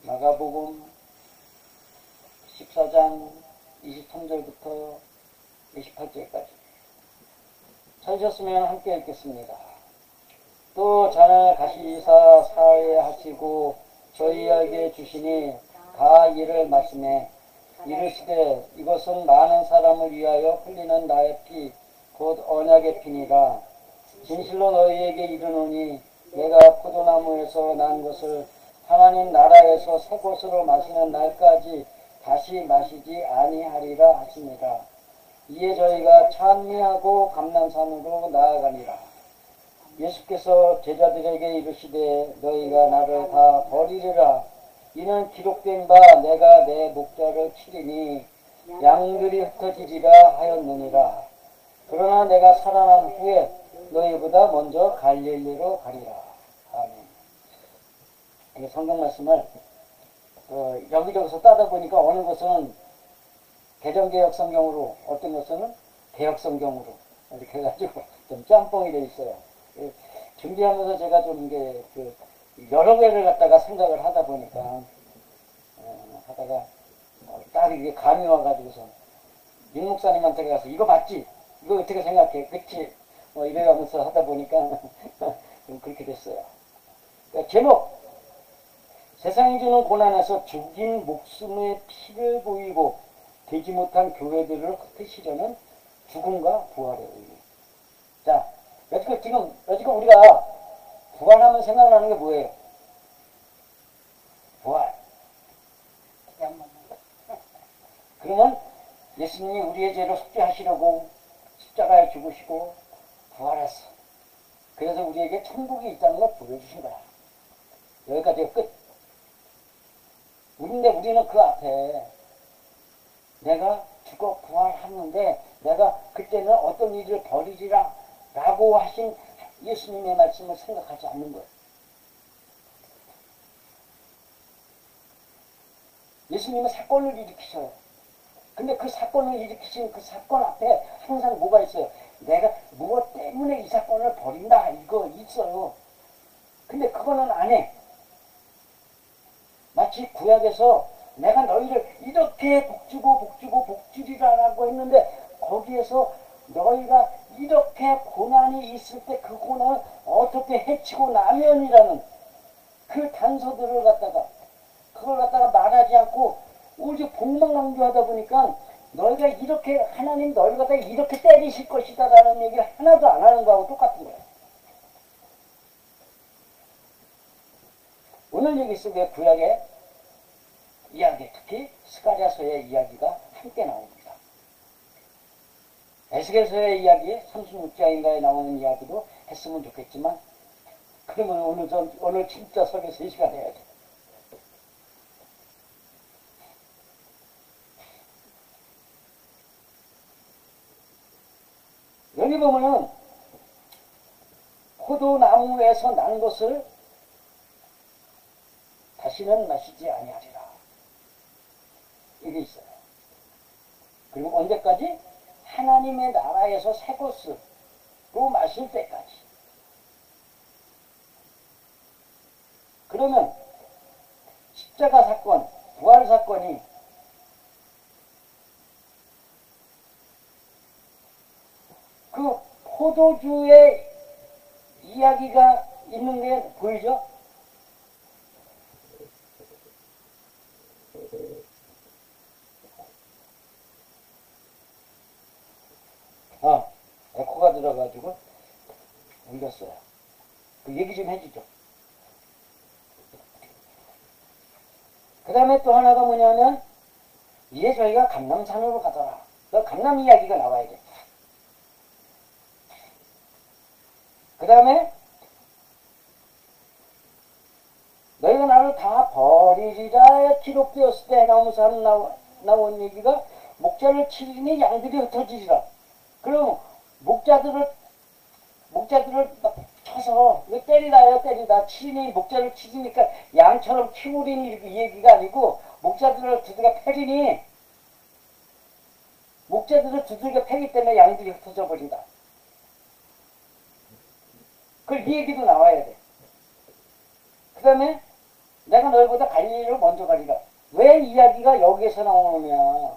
마가복음 14장 23절부터 28절까지 찾으셨으면 함께 읽겠습니다. 또 잔을 가시사 사회하시고 저희에게 주시니 다 이를 말씀해 이르시되 이것은 많은 사람을 위하여 흘리는 나의 피 곧 언약의 피니라. 진실로 너희에게 이르노니 내가 포도나무에서 난 것을 하나님 나라에서 새 것으로 마시는 날까지 다시 마시지 아니하리라 하시니라. 이에 저희가 찬미하고 감람산으로 나아가니라. 예수께서 제자들에게 이르시되 너희가 나를 다 버리리라. 이는 기록된 바 내가 내 목자를 치리니 양들이 흩어지리라 하였느니라. 그러나 내가 살아난 후에 너희보다 먼저 갈릴리로 가리라. 아멘. 이 성경 말씀을 여기저기서 따다 보니까 어느 것은 개정개혁 성경으로, 어떤 것은 개혁 성경으로 이렇게 해가지고 좀 짬뽕이 돼 있어요. 준비하면서 제가 좀 이게 여러 개를 갖다가 생각을 하다 보니까 하다가 딱 이게 감이 와가지고서 민 목사님한테 가서 이거 맞지? 이거 어떻게 생각해? 그치? 이래가면서 하다 보니까 좀 그렇게 됐어요. 그러니까 제목, 세상이 주는 고난에서 죽인 목숨의 피를 보이고 되지 못한 교회들을 흩으시려는 죽음과 부활의 의미. 자, 지금 우리가 부활하면 생각나는 게 뭐예요? 부활. 그러면 예수님이 우리의 죄를 속죄하시려고 십자가에 죽으시고 부활했어. 그래서 우리에게 천국이 있다는 걸 보여주신 거야. 여기까지가 끝. 우리는 그 앞에 내가 죽어 부활하는데 내가 그때는 어떤 일을 벌이리라 라고 하신 예수님의 말씀을 생각하지 않는 거예요. 예수님은 사건을 일으키셔요. 근데 그 사건을 일으키신 그 사건 앞에 항상 뭐가 있어요? 내가 무엇 때문에 이 사건을 벌인다 이거 있어요. 근데 그거는 안 해. 마치 구약에서 내가 너희를 이렇게 복주리라라고 했는데 거기에서 너희가 이렇게 고난이 있을 때 그 고난을 어떻게 해치고 나면이라는 그 단서들을 그걸 갖다가 말하지 않고 오직 복망강조하다 보니까 너희가 이렇게 하나님 너희를 갖다가 이렇게 때리실 것이다 라는 얘기를 하나도 안 하는 거하고 똑같은 거예요. 오늘 얘기 속에 구약의 이야기, 특히 스가랴서의 이야기가 함께 나옵니다. 에스겔서의 이야기, 36장인가에 나오는 이야기도 했으면 좋겠지만 그러면 오늘 진짜 설교 3시간 해야 돼. 여기 보면은 포도나무에서 난 것을 다시는 마시지 아니하리라. 이게 있어요. 그리고 언제까지? 하나님의 나라에서 새 것으로 마실 때까지. 그러면 십자가 사건, 부활 사건이 그 포도주의 이야기가 있는 게 보이죠? 에코가 들어가지고 울렸어요. 그 얘기 좀 해주죠. 그 다음에 또 하나가 뭐냐면 이제 저희가 감람산으로 가더라. 그 감람 이야기가 나와야 돼. 그 다음에 너희가 나를 다 버리리라 기록되었을 때 나오면서 나온 얘기가 목자를 치리니 양들이 흩어지리라. 그럼 목자들을 쳐서 때리다 치니 목자를 치니까 양처럼 키우리니 이 얘기가 아니고 목자들을 두들겨 패리니 목자들을 두들겨 패기 때문에 양들이 흩어져 버린다. 이 얘기도 나와야 돼. 그 다음에 내가 너희보다 갈릴리를 먼저 가리라. 왜 이야기가 여기에서 나오느냐.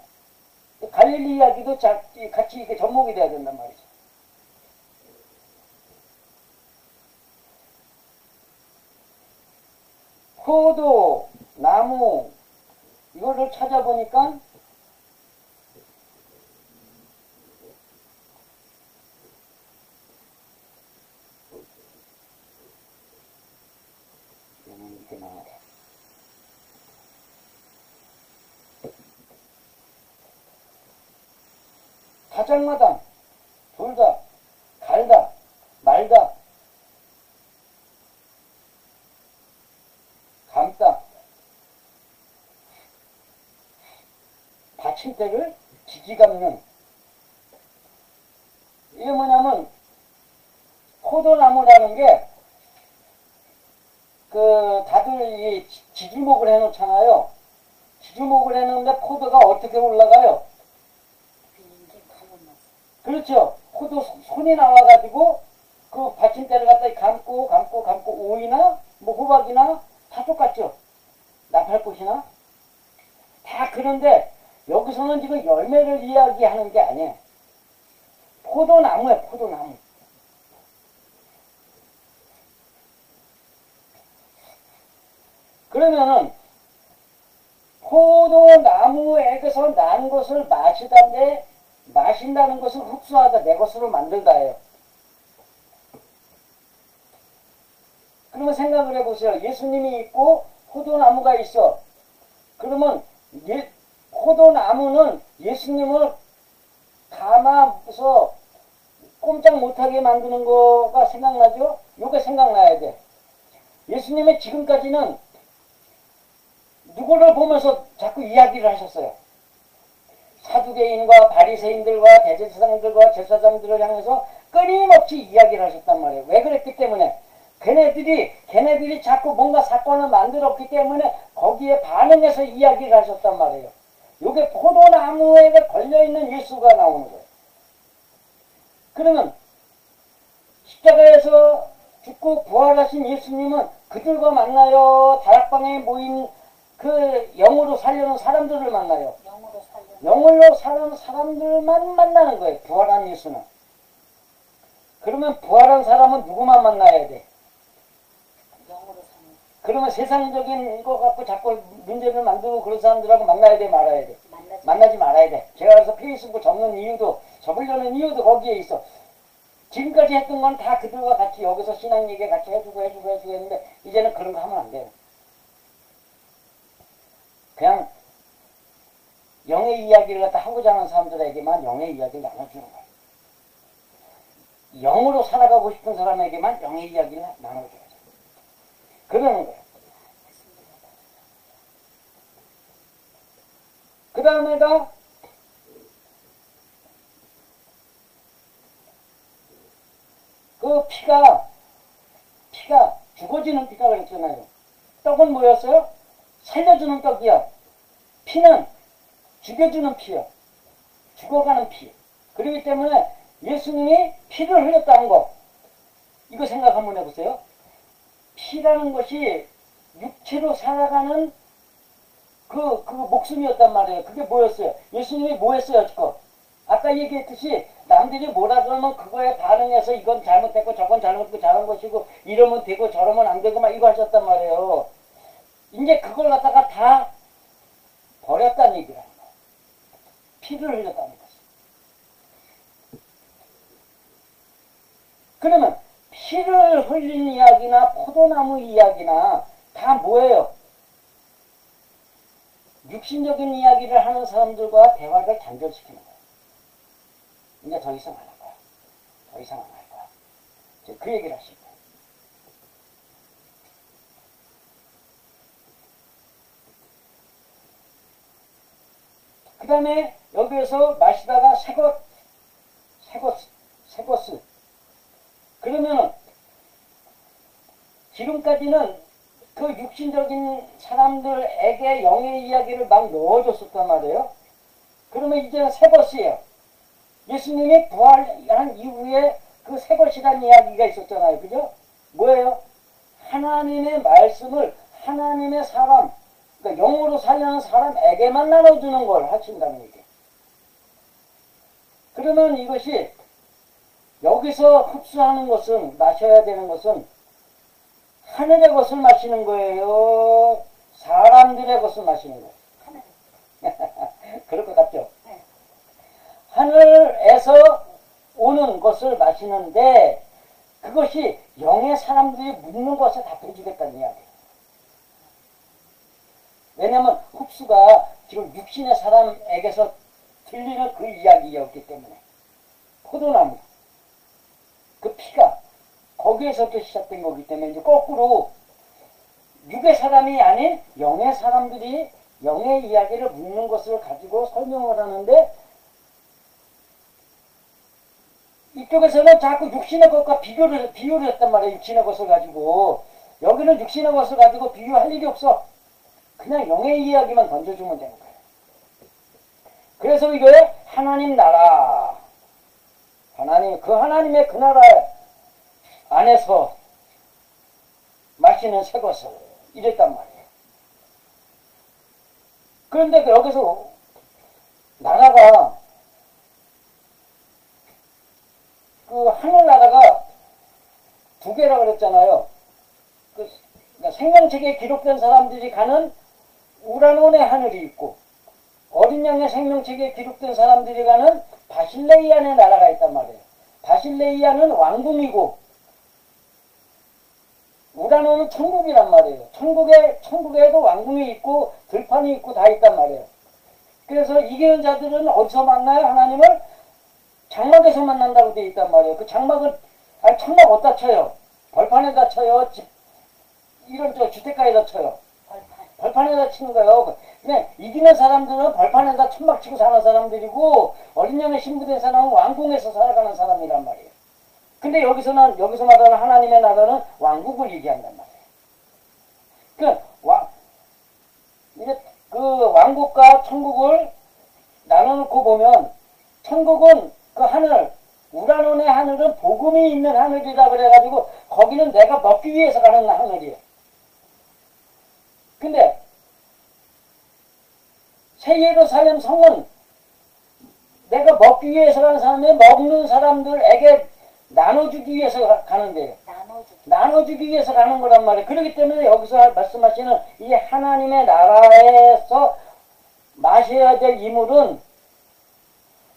갈릴리 이야기도 같이 이게 접목이 돼야 된단 말이죠. 포도, 나무, 이거를 찾아보니까 이렇게 나와요. 가장마당, 돌다, 갈다, 말다, 감다, 받침대를 지지감는. 이게 뭐냐면 포도나무라는 게 다들 이 지주목을 해놓잖아요. 지주목을 해놓는데 포도가 어떻게 올라가요? 그렇죠. 포도 손이 나와가지고 그 받침대를 갖다 감고 오이나 뭐 호박이나 다 똑같죠. 나팔꽃이나 다. 그런데 여기서는 지금 열매를 이야기하는 게 아니에요. 포도나무예요. 포도나무. 그러면은 포도나무에게서 난 것을 마시다인데 마신다는 것을 흡수하다, 내 것으로 만들다예요. 그러면 생각을 해보세요. 예수님이 있고 포도나무가 있어. 그러면 포도나무는 예수님을 감아서 꼼짝 못하게 만드는 거가 생각나죠? 요게 생각나야 돼. 예수님이 지금까지는 누구를 보면서 자꾸 이야기를 하셨어요. 사두개인과 바리새인들과 대제사장들과 제사장들을 향해서 끊임없이 이야기를 하셨단 말이에요. 왜 그랬기 때문에? 걔네들이 자꾸 뭔가 사건을 만들었기 때문에 거기에 반응해서 이야기를 하셨단 말이에요. 요게 포도나무에 걸려있는 예수가 나오는 거예요. 그러면 십자가에서 죽고 부활하신 예수님은 그들과 만나요? 다락방에 모인 그 영으로 살려는 사람들을 만나요? 영으로 사는 사람들만 만나는 거예요. 부활한 예수는. 그러면 부활한 사람은 누구만 만나야 돼? 그러면 세상적인 거 갖고 자꾸 문제를 만들고 그런 사람들하고 만나야 돼, 말아야 돼? 만나지 말아야 돼. 제가 그래서 페이스북 접으려는 이유도 거기에 있어. 지금까지 했던 건 다 그들과 같이 여기서 신앙 얘기 같이 해주고 했는데 이제는 그런 거 하면 안 돼요. 그냥 영의 이야기를 갖다 하고자 하는 사람들에게만 영의 이야기를 나눠주는 거예요. 영으로 살아가고 싶은 사람에게만 영의 이야기를 나눠줘야죠. 그러는 거예요. 그 다음에가 그 피가 죽어지는 피가 그랬잖아요. 떡은 뭐였어요? 살려주는 떡이야. 피는 죽여주는 피야. 죽어가는 피. 그렇기 때문에 예수님이 피를 흘렸다는 거, 이거 생각 한번 해보세요. 피라는 것이 육체로 살아가는 그 목숨이었단 말이에요. 그게 뭐였어요? 예수님이 뭐 했어요, 지금? 아까 얘기했듯이 남들이 뭐라 그러면 그거에 반응해서 이건 잘못됐고 저건 잘못됐고 잘한 것이고 이러면 되고 저러면 안 되고 막 이거 하셨단 말이에요. 이제 그걸 갖다가 다 버렸다는 얘기를 하는 거예요. 피를 흘렸다는 거죠. 그러면 피를 흘린 이야기나 포도나무 이야기나 다 뭐예요? 육신적인 이야기를 하는 사람들과 대화를 단절시키는 거예요. 이제 더 이상 안 할 거야. 더 이상 안 할 거야. 이제 그 얘기를 하실 거예요. 그 다음에 여기에서 마시다가 세거스. 그러면은 지금까지는 그 육신적인 사람들에게 영의 이야기를 막 넣어줬었단 말이에요. 그러면 이제는 세거스예요. 예수님이 부활한 이후에 그 세거스라는 이야기가 있었잖아요. 그죠? 뭐예요? 하나님의 말씀을 하나님의 사람, 그러니까 영으로 살려는 사람에게만 나눠주는 걸 하신다는 얘기예요. 그러면 이것이 여기서 흡수하는 것은, 마셔야 되는 것은 하늘의 것을 마시는 거예요? 사람들의 것을 마시는 거예요? 그럴 것 같죠? 네. 하늘에서 오는 것을 마시는데 그것이 영의 사람들이 묻는 것에 답해주겠다는 이야기예요. 왜냐하면 흡수가 지금 육신의 사람에게서 들리는 그 이야기였기 때문에 포도나무 그 피가 거기에서부터 시작된 거기 때문에 이제 거꾸로 육의 사람이 아닌 영의 사람들이 영의 이야기를 묻는 것을 가지고 설명을 하는데 이쪽에서는 자꾸 육신의 것과 비교를 했단 말이에요. 육신의 것을 가지고. 여기는 육신의 것을 가지고 비교할 일이 없어. 그냥 영의 이야기만 던져주면 되는 거예요. 그래서 이거에 하나님 나라, 그 하나님의 그 나라 안에서 마시는 새 것을 이랬단 말이에요. 그런데 여기서 나라가 그 하늘나라가 두 개라고 그랬잖아요. 그러니까 생명책에 기록된 사람들이 가는 우라논의 하늘이 있고 어린 양의 생명책에 기록된 사람들이 가는 바실레이안의 나라가 있단 말이에요. 바실레이안은 왕궁이고 우라논은 천국이란 말이에요. 천국에도 왕궁이 있고 들판이 있고 다 있단 말이에요. 그래서 이기는 자들은 어디서 만나요? 하나님을 장막에서 만난다고 되어 있단 말이에요. 그 장막은, 아니, 천막 어디다 쳐요? 벌판에다 쳐요? 이런 주택가에다 쳐요? 벌판에다 치는 거예요. 근데 이기는 사람들은 벌판에다 천막 치고 사는 사람들이고, 어린 양의 신부된 사람은 왕궁에서 살아가는 사람이란 말이에요. 근데 여기서 말하는 하나님의 나라는 왕국을 얘기한단 말이에요. 그 왕국과 천국을 나눠놓고 보면, 천국은 그 하늘, 우라논의 하늘은 복음이 있는 하늘이라 그래가지고 거기는 내가 먹기 위해서 가는 하늘이에요. 근데 새 예루살렘 성은 내가 먹기 위해서 가는 사람이 먹는 사람들에게 나눠주기 위해서 가는 데요. 나눠주기 위해서 가는 거란 말이에요. 그렇기 때문에 여기서 말씀하시는 이 하나님의 나라에서 마셔야 될 이 물은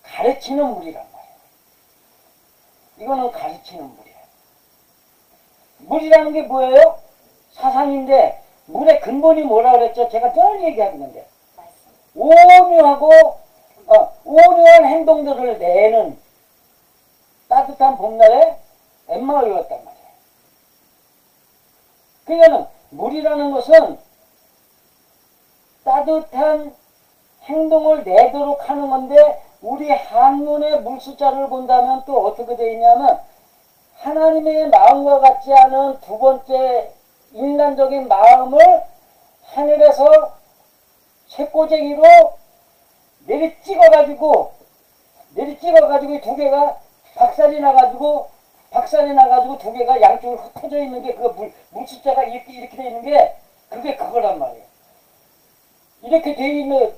가르치는 물이란 말이에요. 이거는 가르치는 물이에요. 물이라는 게 뭐예요? 사상인데 물의 근본이 뭐라 그랬죠? 제가 늘 얘기하는데 온유한 행동들을 내는 따뜻한 봄날에 엠마오였단 말이에요. 그러니까 물이라는 것은 따뜻한 행동을 내도록 하는 건데 우리 한문의 물 숫자를 본다면 또 어떻게 되어 있냐면 하나님의 마음과 같지 않은 두 번째 인간적인 마음을 하늘에서 쇠꼬쟁이로 내리찍어가지고 두 개가 박살이 나가지고 두 개가 양쪽으로 흩어져 있는 게 그 물 숫자가 이렇게 되어 있는 게 그게 그거란 말이에요. 이렇게 되어 있는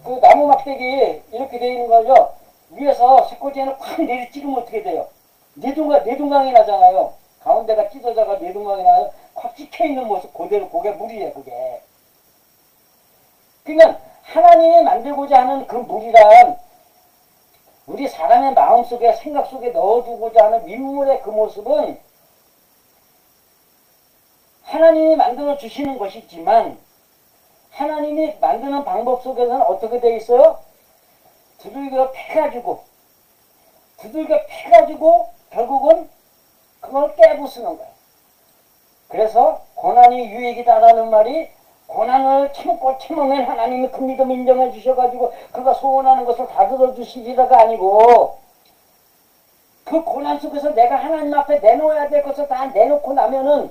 그 나무 막대기 이렇게 되어 있는 거죠. 위에서 쇠꼬쟁이를 확 내리찍으면 어떻게 돼요? 내동강이 나잖아요. 가운데가 찢어져가 내동강이 나요. 확 찍혀있는 모습 그대로 그게 물이에요. 그게. 그러니까 하나님이 만들고자 하는 그 물이란 우리 사람의 마음속에 생각 속에 넣어두고자 하는 민물의 그 모습은 하나님이 만들어 주시는 것이지만 하나님이 만드는 방법 속에서는 어떻게 되어 있어요? 두들겨 패가지고 결국은 그걸 깨부수는 거예요. 그래서 고난이 유익이다라는 말이 고난을 참으면 하나님이 그 믿음 인정해 주셔가지고 그가 소원하는 것을 다 들어주시리라가 아니고 그 고난 속에서 내가 하나님 앞에 내놓아야 될 것을 다 내놓고 나면은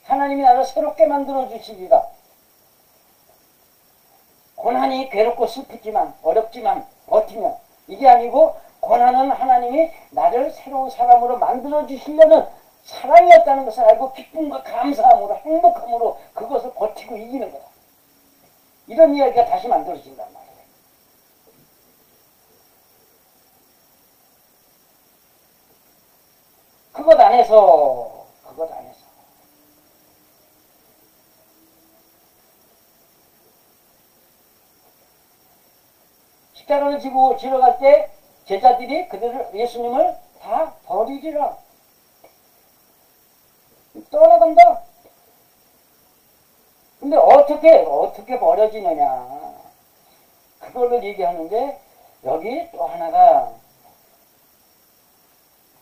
하나님이 나를 새롭게 만들어 주시리라. 고난이 괴롭고 슬프지만 어렵지만 버티면 이게 아니고 고난은 하나님이 나를 새로운 사람으로 만들어 주시려는 사랑이었다는 것을 알고 기쁨과 감사함으로 행복함으로 그것을 버티고 이기는 거다. 이런 이야기가 다시 만들어진단 말이에요. 그것 안에서 십자가를 지고 지러 갈 때 제자들이 그들을 예수님을 다 버리리라. 떠나간다. 근데 어떻게 버려지느냐. 그걸로 얘기하는데 여기 또 하나가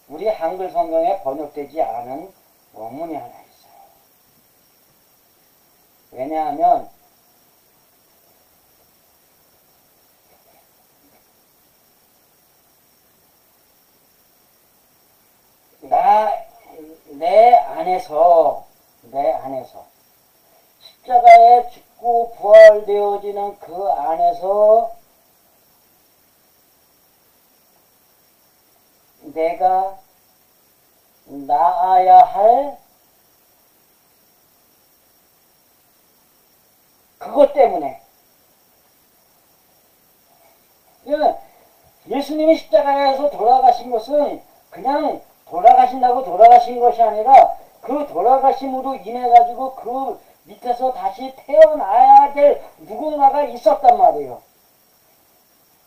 우리 한글 성경에 번역되지 않은 원문이 하나 있어요. 왜냐하면 내 안에서 십자가에 죽고 부활되어지는 그 안에서 내가 나아야 할 그것 때문에 예수님이 십자가에서 돌아가신 것은 그냥 돌아가신다고 돌아가신 것이 아니라 그 돌아가심으로 인해 가지고 그 밑에서 다시 태어나야 될 누군가가 있었단 말이에요.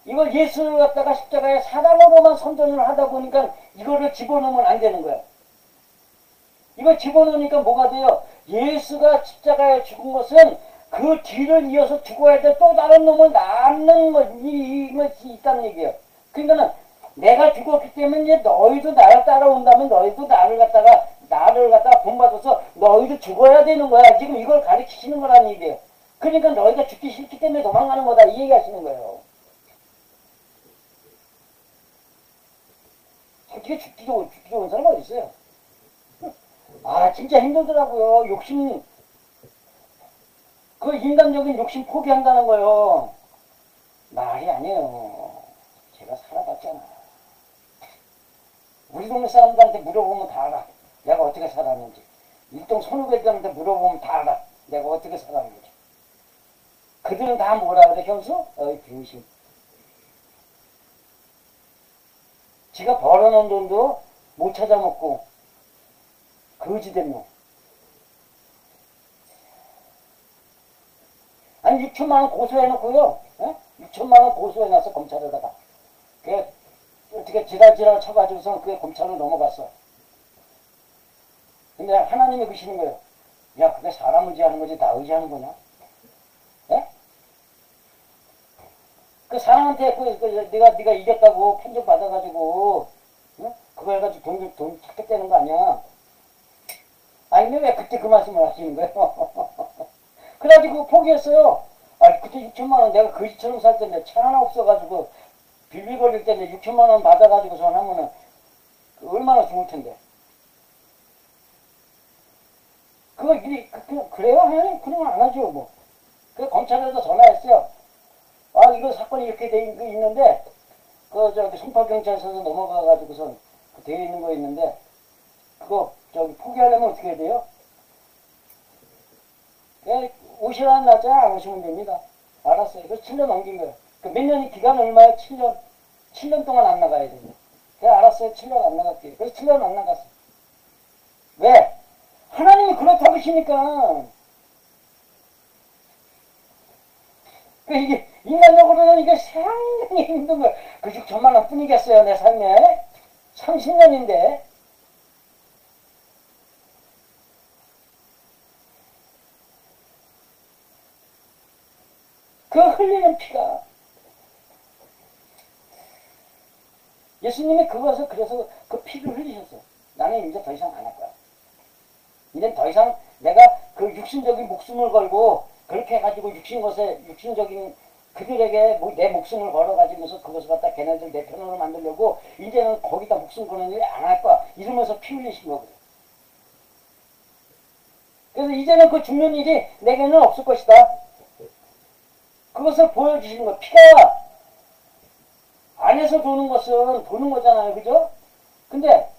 이걸 예수를 갖다가 십자가에 사랑으로만 선전을 하다 보니까 이거를 집어넣으면 안 되는 거예요. 이걸 집어넣으니까 뭐가 돼요? 예수가 십자가에 죽은 것은 그 뒤를 이어서 죽어야 될 또 다른 놈을 낳는 것이 있다는 얘기예요. 그러니까는 내가 죽었기 때문에 이제 너희도 나를 따라온다면 너희도 나를 갖다가 본받아서 너희도 죽어야 되는 거야. 지금 이걸 가르치시는 거라는 얘기예요. 그러니까 너희가 죽기 싫기 때문에 도망가는 거다. 이 얘기 하시는 거예요. 솔직히 죽기 좋은 사람 어디 있어요? 아, 진짜 힘들더라고요. 그 인간적인 욕심 포기한다는 거예요. 말이 아니에요. 제가 살아봤잖아. 우리 동네 사람들한테 물어보면 다 알아. 내가 어떻게 살았는지. 일동 선후배들한테 물어보면 다 알아. 내가 어떻게 살았는지. 그들은 다 뭐라 그래, 형수? 어이, 병신. 지가 벌어놓은 돈도 못 찾아먹고, 거지된 놈. 아니, 6천만 원 고소해놓고요. 6천만 원 고소해놨어, 검찰에다가. 그게 어떻게 지랄지랄 쳐가지고서 그게 검찰로 넘어갔어. 근데 하나님이 그러시는 거예요. 야, 그게 사람 의지하는 거지 나 의지하는 거냐? 예? 그 사람한테 네가 이겼다고 판정 받아가지고 그거 해가지고 돈 찾겠다는 거 아니야? 아니 근데 왜 그때 그 말씀을 하시는 거예요? 그래가지고 포기했어요. 아 그때 6천만 원 내가 거지처럼 살 텐데 차 하나 없어가지고 빌빌거릴 텐데 6천만 원 받아가지고서 하면은 얼마나 좋을 텐데. 그거 그래요? 하나님 그러면 안 하죠 뭐. 그 검찰에서 전화했어요. 아 이거 사건이 이렇게 돼 있는데 그 저기 송파경찰서에서 넘어가가지고선 그 돼 있는 거 있는데 그거 저기 포기하려면 어떻게 해야 돼요? 예, 오시라는 날짜에 안 오시면 됩니다. 알았어요. 그래서 7년 넘긴 거예요. 그 몇 년이 기간 얼마예요? 7년. 7년 동안 안 나가야 돼요. 그래 알았어요. 7년 안 나갈게요. 그래서 7년 안 나갔어요. 왜? 하나님이 그렇다고 하시니까. 이게 인간적으로는 이게 상당히 힘든 거예요. 그 6천만 원 뿐이겠어요. 내 삶에. 30년인데. 그 흘리는 피가 예수님이 그래서 그 피를 흘리셨어요. 나는 이제 더 이상 안 할 거야. 이제 더 이상 내가 그 육신적인 목숨을 걸고 그렇게 해가지고 육신적인 그들에게 내 목숨을 걸어가지고서 그것을 갖다 걔네들 내 편으로 만들려고 이제는 거기다 목숨 거는 일 안 할 거야. 이러면서 피 흘리신 거거든. 그래서 이제는 그 죽는 일이 내게는 없을 것이다. 그것을 보여주시는 거. 피가 안에서 도는 것은 도는 거잖아요. 그죠? 근데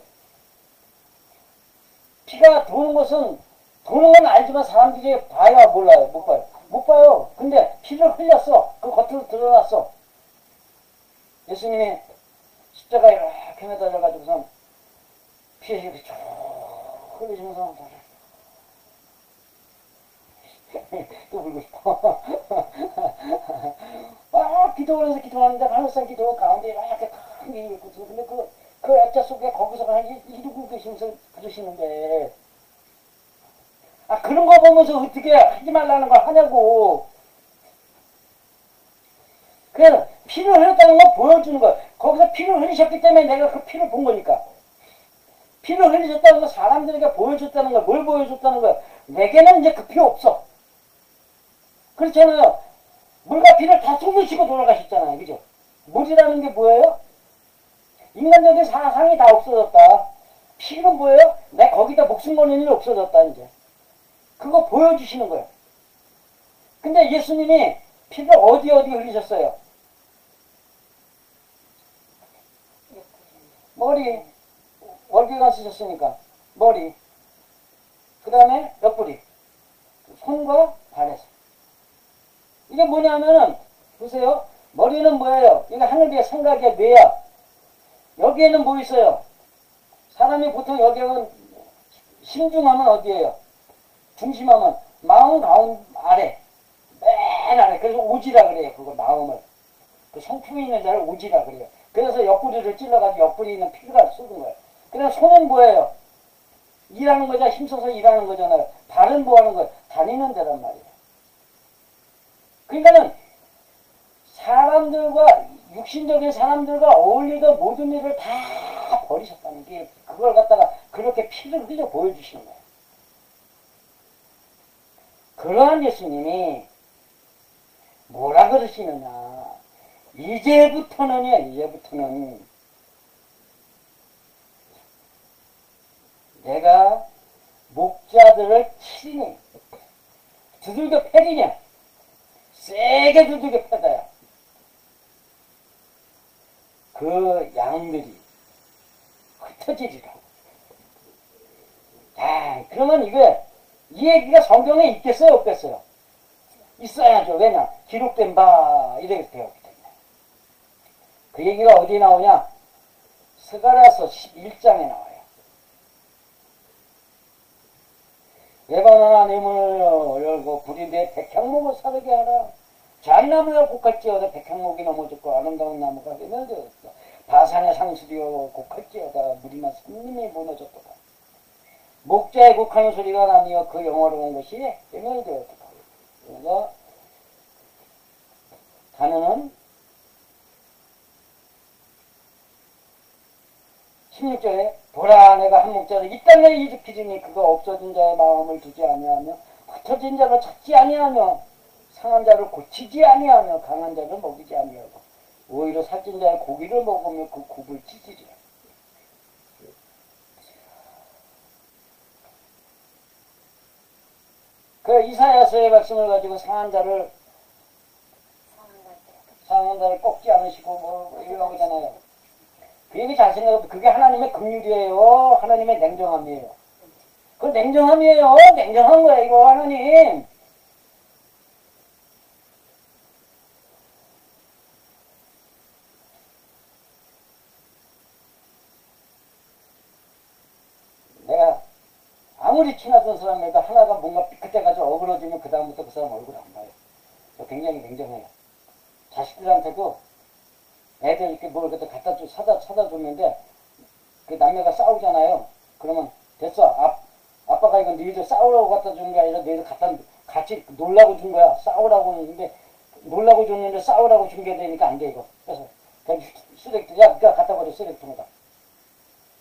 피가 도는 것은, 도는 건 알지만 사람들이 봐야 몰라요. 못 봐요. 못 봐요. 근데 피를 흘렸어. 그 겉으로 드러났어. 예수님이 십자가에 이렇게 매달려가지고서 피에 이렇게 쭉 흘리시면서 또 울고 싶어. 기도하면서 기도하는데 하늘산 기도 가운데 이렇게 큰 게 있거든. 근데 그 액자 속에 거기서 이러고 계시면서 그러시는데, 그런 거 보면서 어떻게 하지 말라는 걸 하냐고. 그래서 피를 흘렸다는 걸 보여주는 거야. 거기서 피를 흘리셨기 때문에 내가 그 피를 본 거니까. 피를 흘리셨다는 건 사람들에게 보여줬다는 거야. 뭘 보여줬다는 거야? 내게는 이제 그 피 없어. 그렇잖아요. 물과 피를 다 쏟으시고 돌아가셨잖아요. 그죠? 물이라는 게 뭐예요? 인간적인 사상이 다 없어졌다. 피는 뭐예요? 내 거기다 목숨 거는 일이 없어졌다, 이제. 그거 보여주시는 거예요. 근데 예수님이 피를 어디 흘리셨어요? 머리. 월계관 쓰셨으니까. 머리. 그 다음에 옆구리. 손과 발에서. 이게 뭐냐면은, 보세요. 머리는 뭐예요? 이게 하늘의 생각의 뇌야. 여기에는 뭐 있어요? 사람이 보통 여기는 심중하면 어디에요? 중심하면 마음 가운 아래. 맨 아래. 그래서 오지라 그래요. 그거 마음을. 그 성품이 있는 자를 오지라 그래요. 그래서 옆구리를 찔러가지고 옆구리에 있는 피가 쏟은 거예요. 그냥 손은 뭐예요? 일하는 거잖아. 힘써서 일하는 거잖아요. 발은 뭐 하는 거예요? 다니는 데란 말이에요. 그러니까는 사람들과, 육신적인 사람들과 어울리던 모든 일을 다 버리셨다는 게, 그걸 갖다가 그렇게 피를 흘려 보여주시는 거예요. 그러한 예수님이 뭐라 그러시느냐. 이제부터는 내가 목자들을 치리니, 두들겨 패리냐, 세게 두들겨 패다야. 그 양들이 흩어지리라. 그러면 이 얘기가 성경에 있겠어요, 없겠어요? 있어야죠. 왜냐? 기록된 바, 이렇게 되었기 때문에. 그 얘기가 어디 나오냐? 스가랴서 11장에 나와요. 레바논아 내 문을 열고 불이 내 백향목을 사르게 하라. 잣나무야 곡할지어다. 백향목이 넘어졌고 아름다운 나무가 멸되었다. 바산의 상수리여 곡할지어다. 무리만 산림이 무너졌도다. 목자의 곡하는 소리가 나며 그 영화로운 것이 멸되었다. 그래서 단어는 16절에 보라 내가 한 목자를 이 땅에 일으키리니 그가 없어진 자의 마음을 두지 아니하며 흩어진 자를 찾지 아니하며 상한 자를 고치지 아니하며 강한 자를 먹이지 아니하고 오히려 살찐 자의 고기를 먹으며 그 굽을 찢으리라. 그 이사야서의 말씀을 가지고 상한 자를 꺾지 않으시고 뭐 이러고 하잖아요. 그 얘기 잘 생각해보면 그게 하나님의 긍휼이에요. 하나님의 냉정함이에요. 그 냉정함이에요. 냉정한 거야 이거 하나님. 내가 아무리 친하던 사람에도 하나가 뭔가 삐끗해가지고 어그러지면 그 다음부터 그 사람 얼굴 안 봐요. 굉장히 냉정해요. 자식들한테도 애들 이렇게 뭘 갖다 사다 줬는데 그 남녀가 싸우잖아요. 그러면 됐어. 아빠가 이거 너희들 싸우라고 갖다 주는 게 아니라 너희들 같이 놀라고 준 거야. 싸우라고 했는데 놀라고 줬는데 싸우라고 준 게 되니까 안 돼 이거. 그래서 그냥 쓰레기 야 그냥 갖다 버려 쓰레기통에다.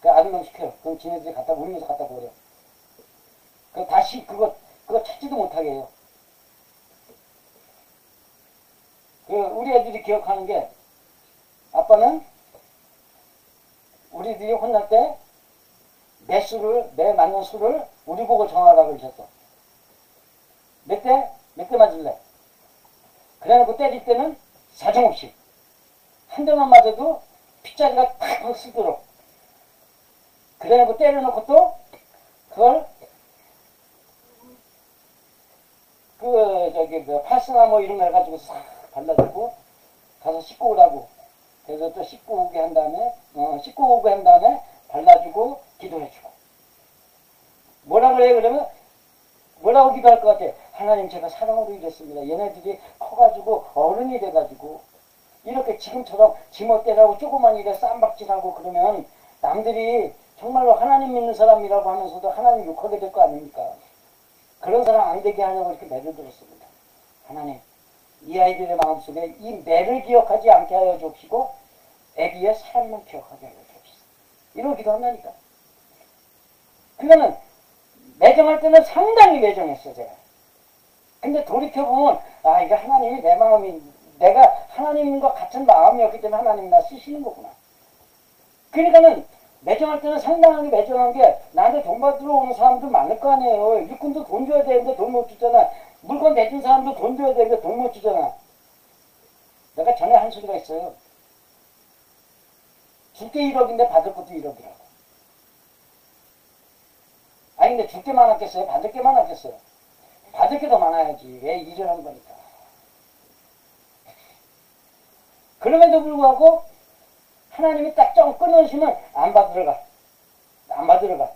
그 아들놈 시켜요. 그럼 지네들이 울면서 갖다 버려. 그 다시 그거 찾지도 못하게 해요. 그 우리 애들이 기억하는 게 아빠는 우리들이 혼날 때 매 맞는 수를 우리 보고 정하라고 그러셨어. 몇 대 맞을래? 그래놓고 때릴 때는 사정없이 한 대만 맞아도 핏자리가 팍팍 쓰도록 그래놓고 때려놓고 또 그걸 파스나 뭐 이런 거 해가지고 싹 발라주고 가서 씻고 오라고. 그래서 또 씻고 오게 한 다음에 발라주고 기도해주고. 뭐라 그래요? 그러면 뭐라고 기도할 것 같아? 하나님, 제가 사랑으로 이랬습니다. 얘네들이 커가지고 어른이 돼가지고 이렇게 지금처럼 지멋대라고 조그만 일에 쌈박질하고 그러면 남들이 정말로 하나님 믿는 사람이라고 하면서도 하나님 욕하게 될 거 아닙니까? 그런 사람 안 되게 하려고 이렇게 매를 들었습니다. 하나님, 이 아이들의 마음속에 이 매를 기억하지 않게 하여 주옵시고 애기의 사랑만 기억하게 하여 주옵시고. 이러고 기도한다니까. 그러니까는 매정할 때는 상당히 매정했어, 제가. 근데 돌이켜보면, 아, 이게 하나님이 내 마음이, 내가 하나님과 같은 마음이었기 때문에 하나님이 나 쓰시는 거구나. 그러니까는 매정할 때는 상당하게 매정한 게, 나한테 돈 받으러 오는 사람도 많을 거 아니에요. 일꾼도 돈 줘야 되는데 돈 못 주잖아. 물건 내준 사람도 돈 줘야 되는데 돈 못 주잖아. 내가 전에 한 소리가 있어요. 줄게 1억인데 받을 것도 1억이라고. 아니 근데 줄 게 많았겠어요? 받을 게 많았겠어요? 받을 게 더 많아야지. 왜 일을 한 거니까. 그럼에도 불구하고 하나님이 딱 좀 끊으시면 안 받으러 가. 안 받으러 가.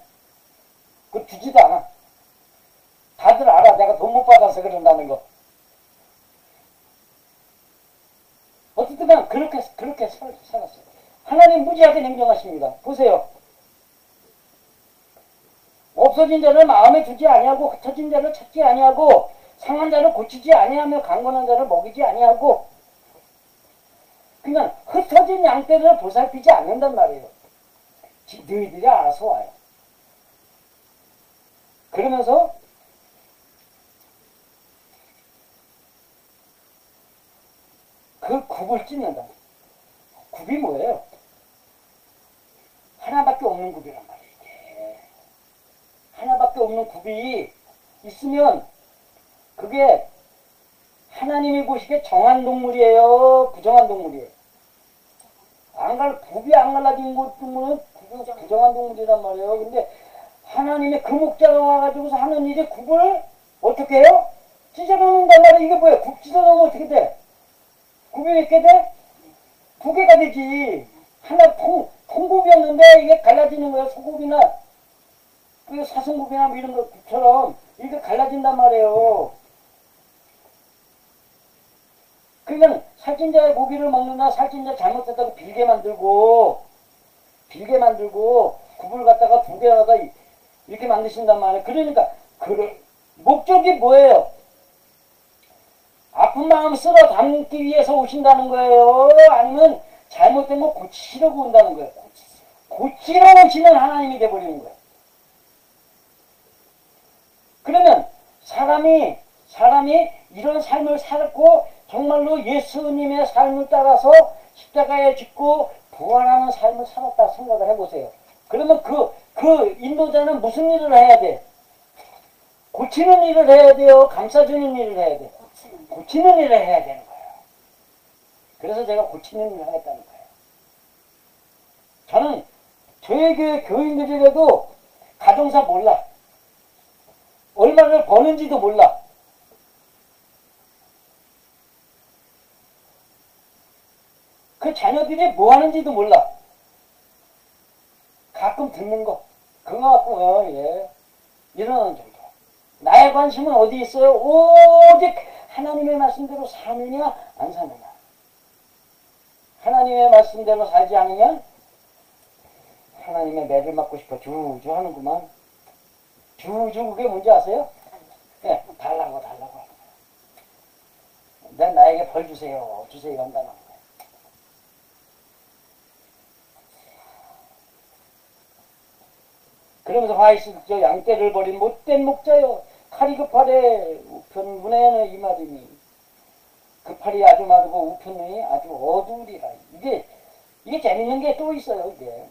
그거 주지도 않아. 다들 알아. 내가 돈 못 받아서 그런다는 거. 어쨌든 간 그렇게 살았어요. 하나님 무지하게 냉정하십니다. 보세요. 없어진 자를 마음에 두지 아니하고 흩어진 자를 찾지 아니하고 상한 자를 고치지 아니하며 강건한 자를 먹이지 아니하고. 그러니까 흩어진 양떼를 보살피지 않는단 말이에요. 너희들이 알아서 와요. 그러면서 그 굽을 찢는다. 굽이 뭐예요? 하나밖에 없는 굽이란 말이에요. 하나밖에 없는 굽이 있으면 그게 하나님이 보시기에 정한 동물이에요? 부정한 동물이에요? 굽이 안 갈라진 동물은 부정한 동물이란 말이에요. 근데 하나님의 그 목자가 와가지고서 하는 일이 굽을 어떻게 해요? 찢어놓는단 말이에요. 이게 뭐예요? 굽 찢어놓으면 어떻게 돼? 굽이 몇 개 돼? 2개가 되지. 하나 통굽이었는데 이게 갈라지는 거예요. 소굽이나 그 사슴굽이나 뭐 이런 것처럼 이렇게 갈라진단 말이에요. 그러니까 살찐 자의 고기를 먹느나 살찐 자 잘못했다고 빌게 만들고 굽을 갖다가 2개에다가 이렇게 만드신단 말이에요. 그러니까 목적이 뭐예요? 아픈 마음 쓸어 담기 위해서 오신다는 거예요? 아니면 잘못된 거 고치려고 온다는 거예요? 고치러 오시는 하나님이 돼버리는 거예요. 그러면 사람이 이런 삶을 살고 정말로 예수님의 삶을 따라서 십자가에 짓고 부활하는 삶을 살았다 생각을 해보세요. 그러면 그 인도자는 무슨 일을 해야 돼? 고치는 일을 해야 돼요? 감싸주는 일을 해야 돼요? 고치는 일을 해야 되는 거예요. 그래서 제가 고치는 일을 하겠다는 거예요. 저는 저희 교회 교인들이라도 가정사 몰라. 얼마를 버는지도 몰라. 그 자녀들이 뭐 하는지도 몰라. 가끔 듣는 거. 그거 갖고, 예. 이러는 정도. 나의 관심은 어디 있어요? 오직 하나님의 말씀대로 사느냐, 안 사느냐. 하나님의 말씀대로 살지 않으면 하나님의 매를 맞고 싶어 주주 하는구만. 주주 그게 뭔지 아세요? 네, 달라고 하는 거예요. 나에게 벌 주세요 한다는 거예요. 그러면서 화이스 저 양떼를 버린 못된 목자요. 칼이 급하래 우편문에는 이 말이니. 급하리 아주 마르고 우편문이 아주 어두우리라. 이게 재밌는 게 또 있어요. 이게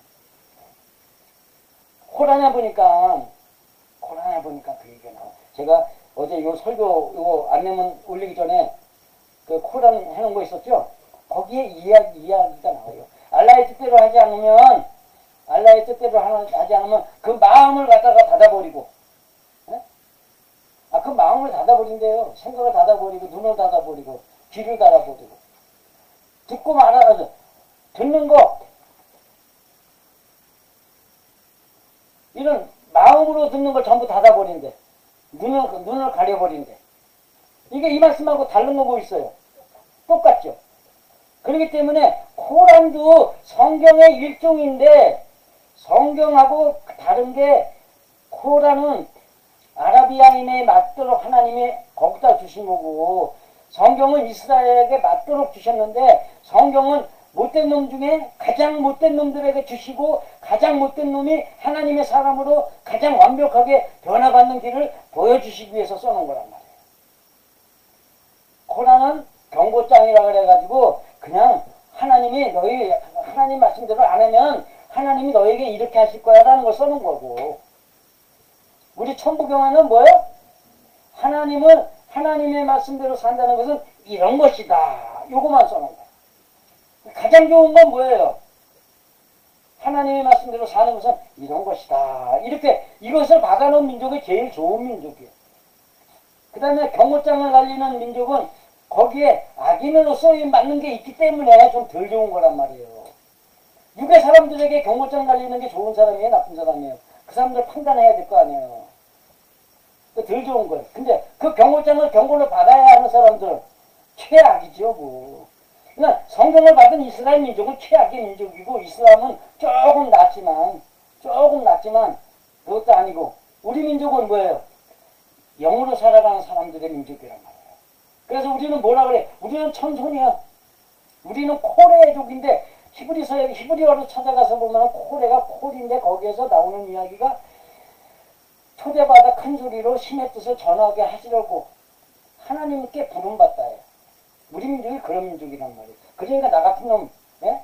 코라냐 보니까 그 얘기가 나와. 제가 어제 요 설교 요 안내문 올리기 전에 그 코란 해놓은 거 있었죠? 거기에 이야기가 나와요. 알라의 뜻대로 하지 않으면 알라의 뜻대로 하지 않으면 그 마음을 갖다가 닫아버리고, 예? 그 마음을 닫아버린대요. 생각을 닫아버리고, 눈을 닫아버리고, 귀를 닫아버리고. 듣고 말아가지고, 듣는 거, 이런 마음으로 듣는 걸 전부 닫아버린대. 눈을 가려버린대. 이게 이 말씀하고 다른 거 뭐 있어요? 똑같죠? 그렇기 때문에 코란도 성경의 일종인데 성경하고 다른 게 코란은 아라비아인에 맞도록 하나님이 거기다 주신 거고 성경은 이스라엘에게 맞도록 주셨는데 성경은 못된 놈 중에 가장 못된 놈들에게 주시고 가장 못된 놈이 하나님의 사람으로 가장 완벽하게 변화받는 길을 보여주시기 위해서 써놓은 거란 말이에요. 코란은 경고장이라 그래가지고 그냥 하나님이 너희 하나님 말씀대로 안 하면 하나님이 너에게 이렇게 하실 거야 라는 걸 써놓은 거고 우리 천부경화는 뭐예요? 하나님은 하나님의 말씀대로 산다는 것은 이런 것이다. 요거만 써놓은 거야. 가장 좋은 건 뭐예요? 하나님의 말씀대로 사는 것은 이런 것이다. 이렇게 이것을 박아놓은 민족이 제일 좋은 민족이에요. 그 다음에 경고장을 날리는 민족은 거기에 악인으로 쓰임 맞는 게 있기 때문에 좀 덜 좋은 거란 말이에요. 육의 사람들에게 경고장 날리는 게 좋은 사람이에요? 나쁜 사람이에요? 그 사람들 판단해야 될 거 아니에요. 덜 좋은 거예요. 근데 그 경고장을 경고를 받아야 하는 사람들은 최악이죠, 뭐. 그러니까 성경을 받은 이스라엘 민족은 최악의 민족이고 이슬람은 조금 낫지만 그것도 아니고 우리 민족은 뭐예요? 영으로 살아가는 사람들의 민족이란 말이에요. 그래서 우리는 뭐라 그래? 우리는 천손이야. 우리는 코레족인데 히브리어로 찾아가서 보면 코레가 콜인데 거기에서 나오는 이야기가 초대받아 큰 소리로 신의 뜻을 전하게 하시려고 하나님께 부름받다예요. 우리 민족이 그런 민족이란 말이에요. 그러니까 나 같은 놈, 예?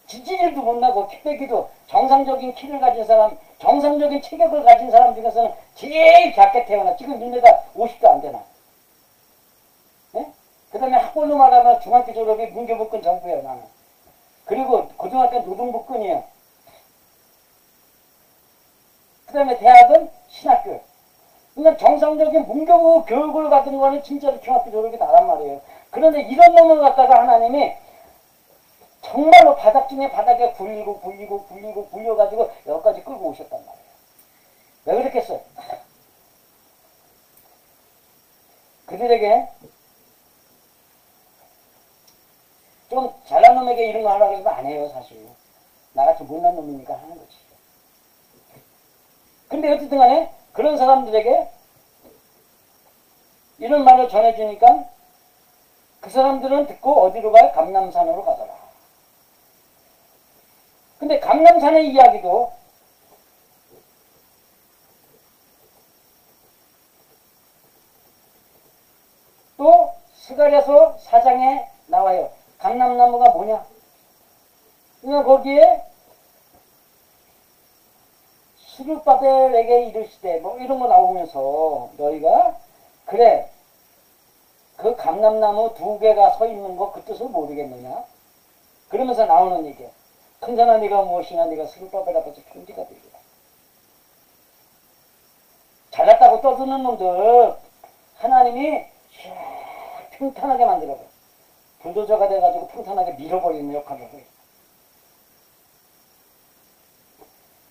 지지질도 못나고 키배기도 정상적인 키를 가진 사람, 정상적인 체격을 가진 사람 중에서는 제일 작게 태어나. 지금 눈에다 50도 안 되나. 예? 그 다음에 학벌로 말하면 중학교 졸업이 문교부권 정부예요, 나는. 그리고 고등학교 노동부권이에요. 그 다음에 대학은 신학교예요. 그러니까 정상적인 문교부 교육을 받은 거는 진짜로 중학교 졸업이 나란 말이에요. 그런데 이런 놈을 갖다가 하나님이 정말로 바닥 중에 바닥에 굴려가지고 여기까지 끌고 오셨단 말이에요. 왜 그랬겠어요? 그들에게 좀 잘난 놈에게 이런 거 하라고 해서 안 해요, 사실. 나같이 못난 놈이니까 하는 거지. 근데 어쨌든 간에 그런 사람들에게 이런 말을 전해주니까 그 사람들은 듣고 어디로 가요? 감람산으로 가더라. 근데 감람산의 이야기도 또 스가랴서 4장에 나와요. 감람나무가 뭐냐? 그러니까 거기에 스룹바벨에게 이르시되 뭐 이런 거 나오면서 너희가 그래 그 감람나무 2개가 서 있는 거 그 뜻을 모르겠느냐? 그러면서 나오는 얘기야. 큰산아 네가 무엇이냐? 네가 스룹바벨 앞에서 편지가 되리라. 잘났다고 떠드는 놈들 하나님이 평탄하게 만들어버려. 불도저가 돼가지고 평탄하게 밀어버리는 역할을 해.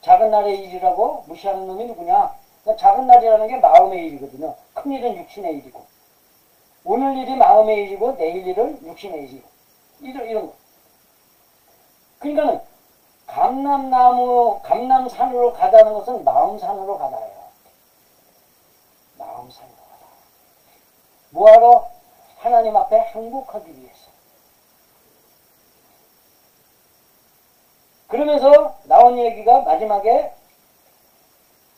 작은 날의 일이라고 무시하는 놈이 누구냐? 그러니까 작은 날이라는 게 마음의 일이거든요. 큰 일은 육신의 일이고 오늘 일이 마음의 일이고 내일 일은 육신의 일이고 이런 거. 그러니까는 감람산으로 가다는 것은 마음산으로 가다예요. 마음산으로 가다. 뭐하러? 하나님 앞에 행복하기 위해서. 그러면서 나온 얘기가 마지막에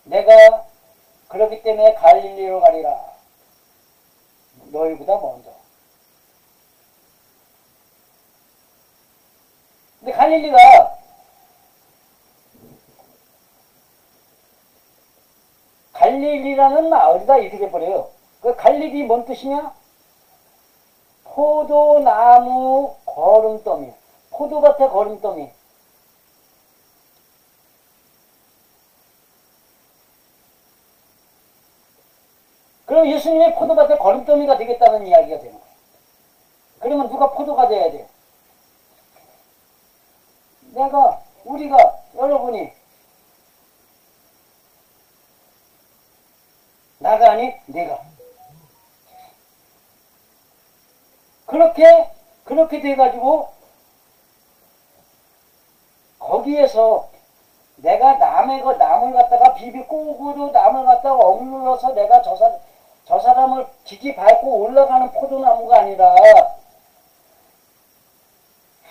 내가 그렇기 때문에 갈릴리로 가리라. 너희보다 먼저. 근데 갈릴리라는 마을이다 이렇게 돼버려요. 그 갈릴리 뭔 뜻이냐? 포도나무 거름더미. 포도밭의 거름더미. 그럼 예수님의 포도밭에 거름더미가 되겠다는 이야기가 되는 거예요. 그러면 누가 포도가 돼야 돼요? 우리가, 여러분이. 나가 아니 내가. 그렇게 돼가지고 거기에서 내가 남을 갖다가 비비꼬고로 남을 갖다가 억눌러서 내가 저 사람을 지지 밟고 올라가는 포도나무가 아니라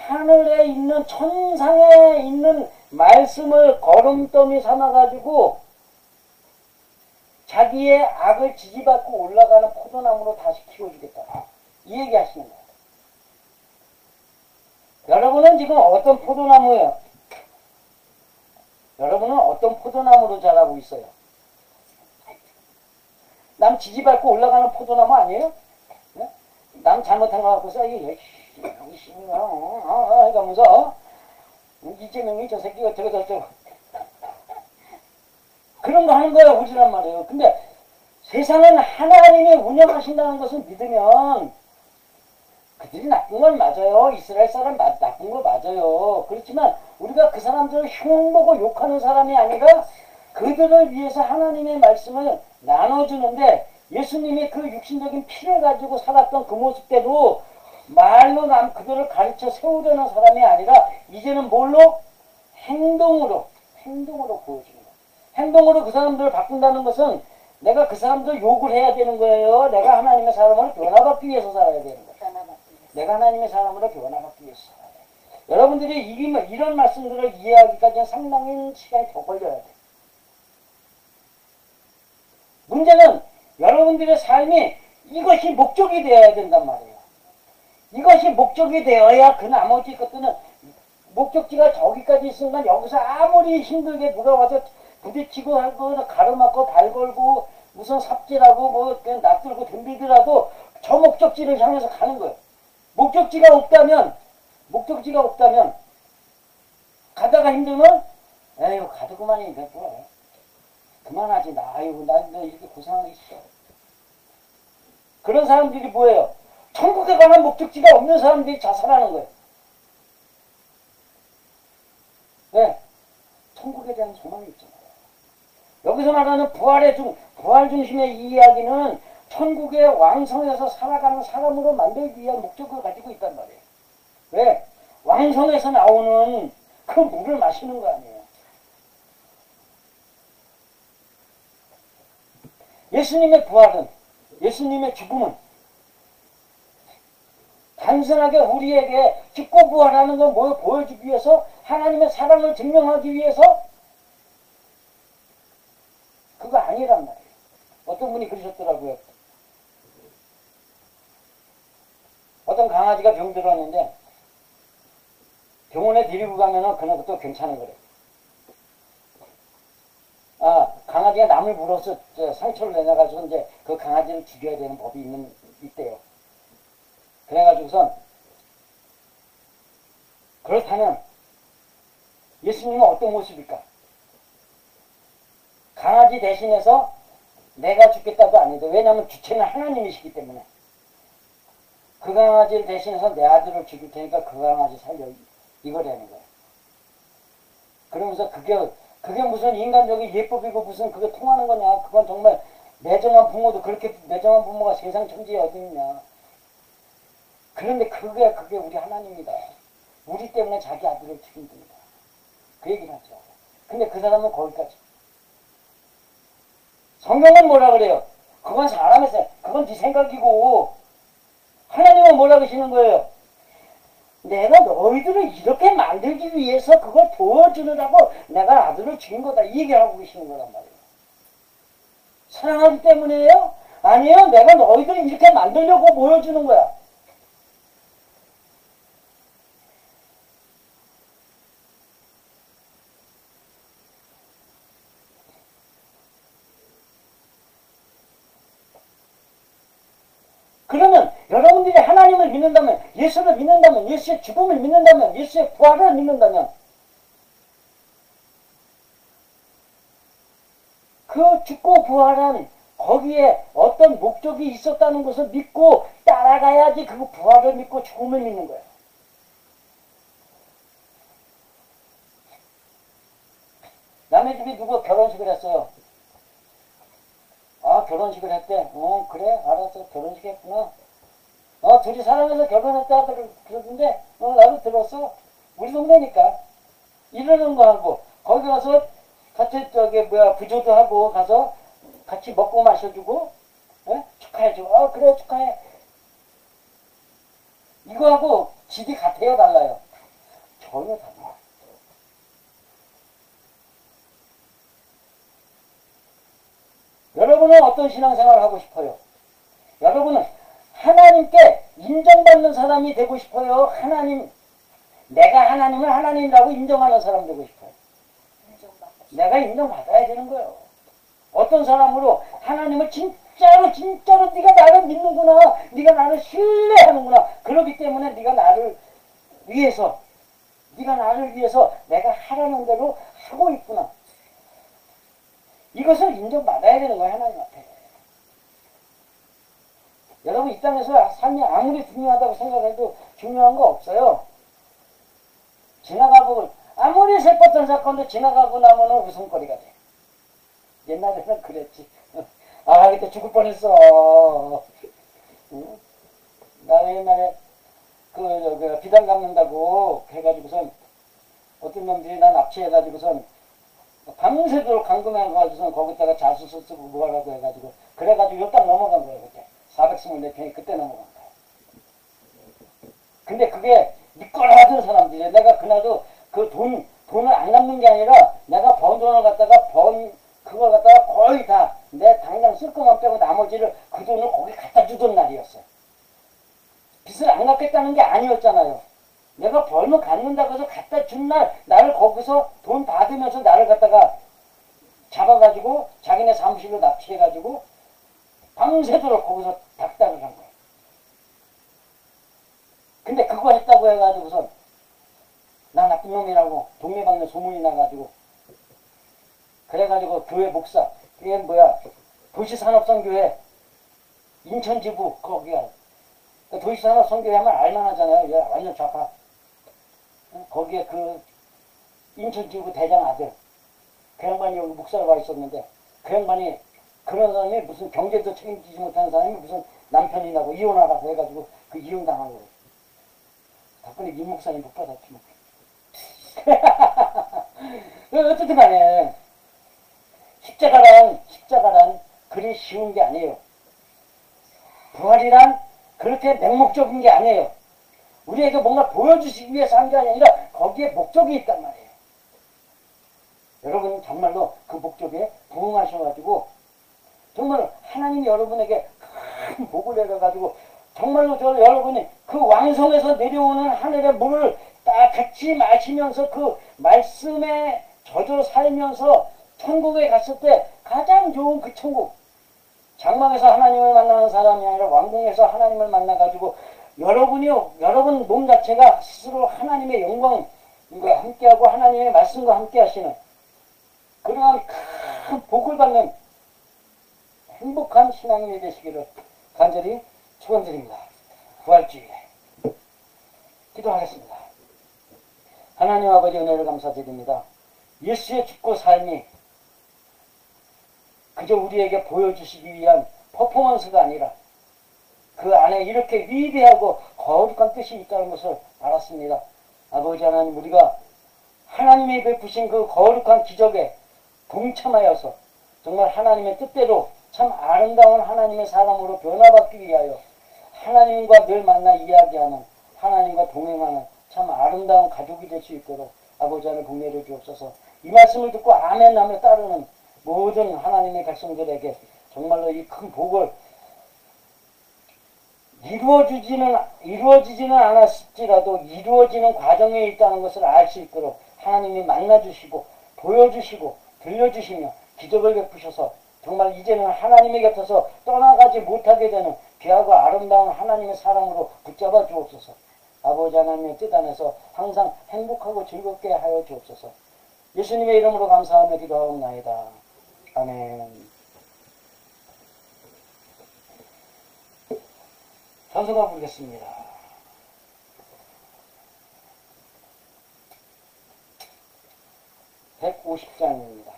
하늘에 있는 천상에 있는 말씀을 거름더미 삼아가지고 자기의 악을 지지받고 올라가는 포도나무로 다시 키워주겠다. 이 얘기 하시는 거예요. 여러분은 지금 어떤 포도나무예요? 여러분은 어떤 포도나무로 자라고 있어요? 남 지지밟고 올라가는 포도나무 아니에요? 네? 남 잘못한 거 갖고서 이러면서 이재명이 저 새끼가 저거 그런 거 하는 거야 우리란 말이에요. 근데 세상은 하나님이 운영하신다는 것을 믿으면 그들이 나쁜 건 맞아요. 이스라엘 사람 나쁜 거 맞아요. 그렇지만 우리가 그 사람들을 흉보고 욕하는 사람이 아니라 그들을 위해서 하나님의 말씀을 나눠주는데 예수님이 그 육신적인 피를 가지고 살았던 그 모습대로 말로 그들을 가르쳐 세우려는 사람이 아니라 이제는 뭘로? 행동으로 보여주는 거예요. 행동으로 그 사람들을 바꾼다는 것은 내가 그 사람들 욕을 해야 되는 거예요. 내가 하나님의 사람으로 변화받기 위해서 살아야 되는 거예요. 내가 하나님의 사람으로 변화받기 위해서 살아야 돼요. 여러분들이 이런 말씀들을 이해하기까지는 상당히 시간이 더 걸려야 돼요. 문제는 여러분들의 삶이 이것이 목적이 되어야 된단 말이에요. 이것이 목적이 되어야 그 나머지 것들은 목적지가 저기까지 있으면 여기서 아무리 힘들게 누가 와서 부딪히고 하고 가로막고 발 걸고 무슨 삽질하고 뭐 그냥 낯들고 덤비더라도 저 목적지를 향해서 가는 거예요. 목적지가 없다면 가다가 힘들면 에휴 가도 그만이 됐고 그만하지 나 이렇게 고생하겠어. 그런 사람들이 뭐예요? 천국에 관한 목적지가 없는 사람들이 자살하는 거예요. 왜? 천국에 대한 소망이 있잖아요. 여기서 말하는 부활 중심의 이 이야기는 천국의 왕성에서 살아가는 사람으로 만들기 위한 목적을 가지고 있단 말이에요. 왜? 왕성에서 나오는 그 물을 마시는 거 아니에요. 예수님의 부활은, 예수님의 죽음은 단순하게 우리에게 죽고 부활하는 건 뭘 보여주기 위해서? 하나님의 사랑을 증명하기 위해서? 그거 아니란 말이에요. 어떤 분이 그러셨더라고요. 어떤 강아지가 병들었는데 병원에 데리고 가면은 그날부터 괜찮은 거래요. 강아지가 남을 물어서 상처를 내놔가지고 이제 그 강아지를 죽여야 되는 법이 있대요. 그래가지고선 그렇다면 예수님은 어떤 모습일까? 강아지 대신해서 내가 죽겠다도 아닌데 왜냐하면 주체는 하나님이시기 때문에 그 강아지를 대신해서 내 아들을 죽일 테니까 그 강아지 살려 이거라는 거예요. 그러면서 그게 무슨 인간적인 예법이고 무슨 그게 통하는 거냐? 그건 정말 매정한 부모도 그렇게 매정한 부모가 세상 천지에 어디 있냐? 그런데 그게 우리 하나님이다. 우리 때문에 자기 아들을 죽인답니다. 그 얘기를 하죠. 근데 그 사람은 거기까지. 성경은 뭐라 그래요? 그건 사람의 그건 네 생각이고 하나님은 뭐라 그러시는 거예요? 내가 너희들을 이렇게 만들기 위해서 그걸 보여주느라고 내가 아들을 죽인 거다. 이 얘기하고 계시는 거란 말이에요. 사랑하기 때문이에요? 아니에요. 내가 너희들을 이렇게 만들려고 보여주는 거야. 그러면 여러분들이 하나님을 믿는다면, 예수를 믿는다면, 예수의 죽음을 믿는다면, 예수의 부활을 믿는다면 그 죽고 부활한 거기에 어떤 목적이 있었다는 것을 믿고 따라가야지 그 부활을 믿고 죽음을 믿는 거예요. 남의 집에 누구 결혼식을 했어요. 아, 결혼식을 했대. 그래, 알았어. 결혼식 했구나. 둘이 사랑해서 결혼했다 그러던데, 나도 들었어. 우리 동네니까. 이러는 거 하고, 거기 가서 같이 부조도 하고 가서 같이 먹고 마셔주고, 축하해주고, 그래, 축하해. 이거하고 질이 같아요, 달라요? 전혀 달라요. 여러분은 어떤 신앙생활을 하고 싶어요? 여러분은 하나님께 인정받는 사람이 되고 싶어요? 내가 하나님을 하나님이라고 인정하는 사람 되고 싶어요? 내가 인정받아야 되는 거예요. 어떤 사람으로 하나님을 진짜로 네가 나를 믿는구나, 네가 나를 신뢰하는구나, 그렇기 때문에 네가 나를 위해서 내가 하라는 대로 하고 있구나. 이것을 인정받아야 되는 거예요, 하나님 앞에. 여러분, 이 땅에서 삶이 아무리 중요하다고 생각해도 중요한 거 없어요. 지나가고, 아무리 슬펐던 사건도 지나가고 나면은 웃음거리가 돼. 옛날에는 그랬지. 그때 죽을 뻔했어. 응? 나 옛날에 비단 감는다고 해가지고선 어떤 놈들이 나 납치해가지고선 밤새도록 감금해가지고선 거기다가 자수서 쓰고 뭐하라고 해가지고 그래가지고 요 딱 넘어간 거예요. 그때 424평이 그때 넘어간 거예요. 근데 그게 미끌하던 사람들이에요. 내가 그날도 그 돈을 안 갚는 게 아니라 내가 번 돈을 갖다가 그걸 갖다가 거의 다 내 당장 쓸 것만 빼고 나머지를 그 돈을 거기 갖다 주던 날이었어요. 빚을 안 갚겠다는 게 아니었잖아요. 내가 벌면 갚는다고 해서 갖다 준 날 나를 거기서 돈 받으면서 나를 갖다가 잡아가지고 자기네 사무실로 납치해가지고 밤새도록 거기서 닥달을 한 거예요. 근데 그거 했다고 해가지고서 나 나쁜 놈이라고 동네방네 소문이 나가지고 그래가지고 교회 목사 그게 도시산업선교회 인천지부 거기야. 도시산업선교회 하면 알만하잖아요. 얘 완전 좌파. 거기에 그 인천지부 대장 아들 그 양반이 여기 목사로 와 있었는데 그 양반이 그런 사람이 무슨 경제도 책임지지 못하는 사람이 무슨 남편이 나고 이혼하라고 해가지고 그 이혼당한 거예요. 덕분에 임 목사님 못 받았지 뭐. 어쨌든 간에 십자가란 그리 쉬운 게 아니에요. 부활이란 그렇게 맹목적인 게 아니에요. 우리에게 뭔가 보여주시기 위해서 한 게 아니라 거기에 목적이 있단 말이에요. 여러분 정말로 그 목적에 부응하셔가지고 정말 하나님이 여러분에게 큰 복을 내려가지고 정말로 여러분이 그 왕성에서 내려오는 하늘의 물을 딱 같이 마시면서 그 말씀에 젖어 살면서 천국에 갔을 때 가장 좋은 그 천국, 장막에서 하나님을 만나는 사람이 아니라 왕궁에서 하나님을 만나가지고 여러분 몸 자체가 스스로 하나님의 영광과 함께하고 하나님의 말씀과 함께 하시는 그러한 큰 복을 받는 행복한 신앙인이 되시기를 간절히 축원드립니다. 부활주일에 기도하겠습니다. 하나님 아버지 은혜를 감사드립니다. 예수의 죽고 삶이 그저 우리에게 보여주시기 위한 퍼포먼스가 아니라 그 안에 이렇게 위대하고 거룩한 뜻이 있다는 것을 알았습니다. 아버지 하나님, 우리가 하나님이 베푸신 그 거룩한 기적에 동참하여서 정말 하나님의 뜻대로 참 아름다운 하나님의 사람으로 변화받기 위하여 하나님과 늘 만나 이야기하는, 하나님과 동행하는 참 아름다운 가족이 될 수 있도록 아버지 하나님 복내려 주옵소서. 이 말씀을 듣고 아멘 하며 따르는 모든 하나님의 백성들에게 정말로 이 큰 복을 이루어지지는 않았을지라도 이루어지는 과정에 있다는 것을 알 수 있도록 하나님이 만나주시고 보여주시고 들려주시며 기적을 베푸셔서 정말 이제는 하나님의 곁에서 떠나가지 못하게 되는 귀하고 아름다운 하나님의 사랑으로 붙잡아 주옵소서. 아버지 하나님의 뜻 안에서 항상 행복하고 즐겁게 하여 주옵소서. 예수님의 이름으로 감사하며 기도하옵나이다. 아멘. 찬송가 부르겠습니다. (150장입니다)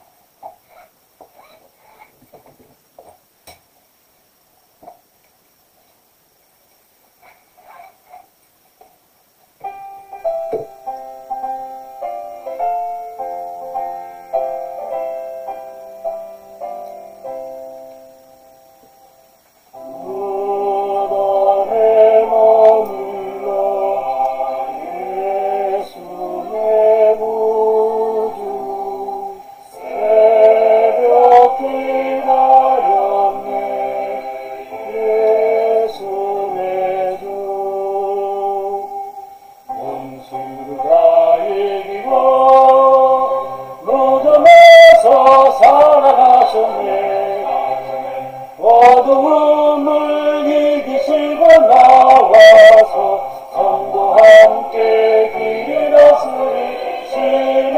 어두움을 이기시고 나와서 성도 함께 길을 다스리시네.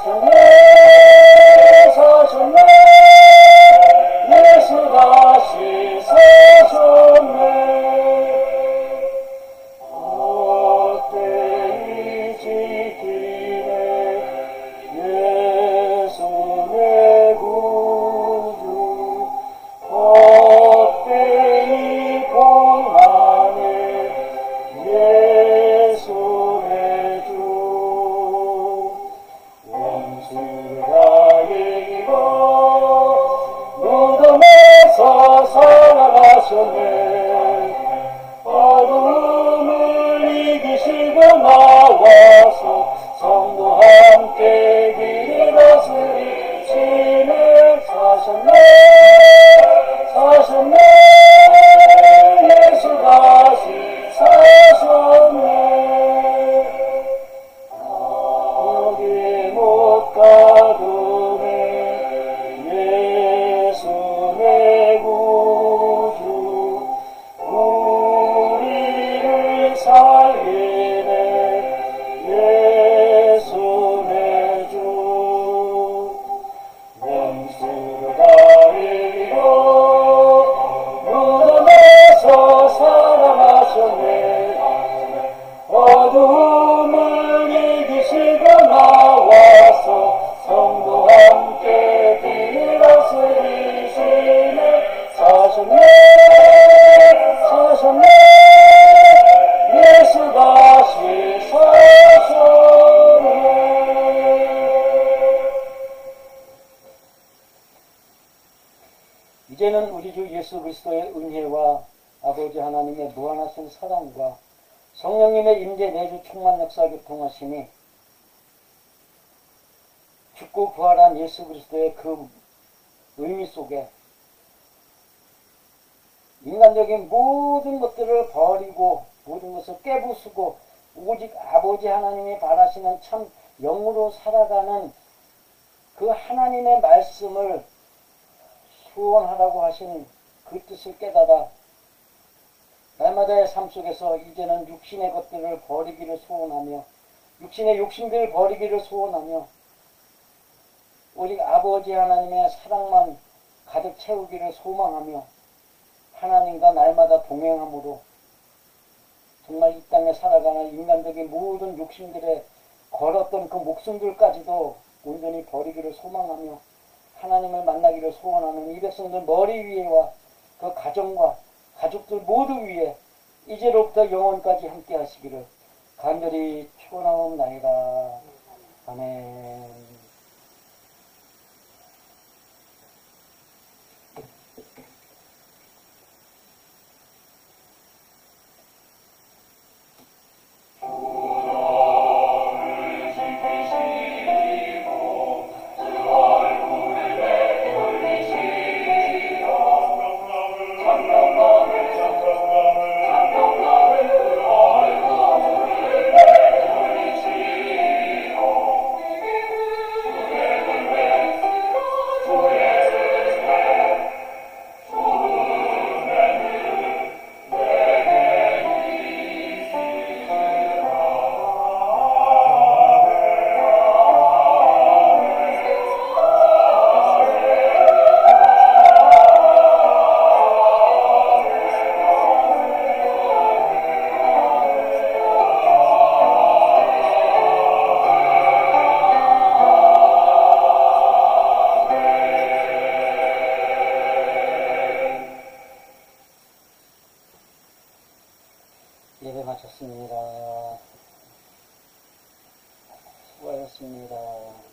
성에 사셨네. 예수 다시 사셨네. 헛되이 지키네. 예수 내 구주. 헛되이 공하네. 예수 내 주. 원수가 이기고 무덤에서 살아나셨네. 어둠을 이기시고 나와서 성도 함께 길을 다스리시네. 사셨네. 사셨네. 예수 다시 사셨네. 여기 못 가두네. 예수 내 구주. 우리를 살리네. 예수 내 주. 원수가 이기고 무덤에서 살아나셨네. 어둠을 이기시고 나와서 성도 함께 길을 다스리시네. 사셨네. 사셨네. 예수 다시 사셨네. 이제는 우리 주 예수 그리스도의 은혜와 아버지 하나님의 무한하신 사랑과 성령님의 임재 내주 충만 역사 교통하심이 죽고 부활한 예수 그리스도의 그 의미 속에 인간적인 모든 것들을 버리고 모든 것을 깨부수고 오직 아버지 하나님이 바라시는 참 영으로 살아가는 그 하나님의 말씀을 수원하라고 하신 그 뜻을 깨달아 날마다의 삶 속에서 이제는 육신의 것들을 버리기를 소원하며 육신의 욕심들을 버리기를 소원하며 오직 아버지 하나님의 사랑만 가득 채우기를 소망하며 하나님과 날마다 동행함으로 정말 이 땅에 살아가는 인간적인 모든 욕심들에 걸었던 그 목숨들까지도 온전히 버리기를 소망하며 하나님을 만나기를 소원하는 이 백성들 머리 위에와 그 가정과 가족들 모두 위에 이제로부터 영원까지 함께 하시기를 간절히 축원하옵나이다. 아멘. 예배 마쳤습니다. 수고하셨습니다.